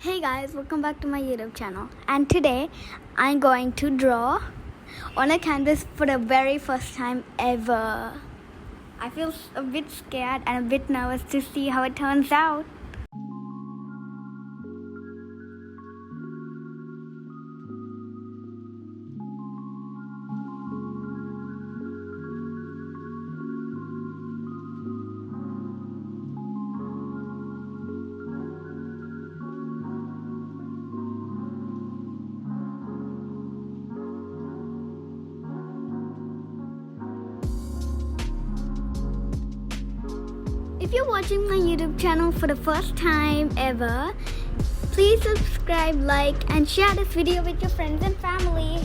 Hey guys, welcome back to my YouTube channel, and today I'm going to draw on a canvas for the very first time ever. I feel a bit scared and a bit nervous to see how it turns out. If you're watching my YouTube channel for the first time ever, please subscribe, like, and share this video with your friends and family.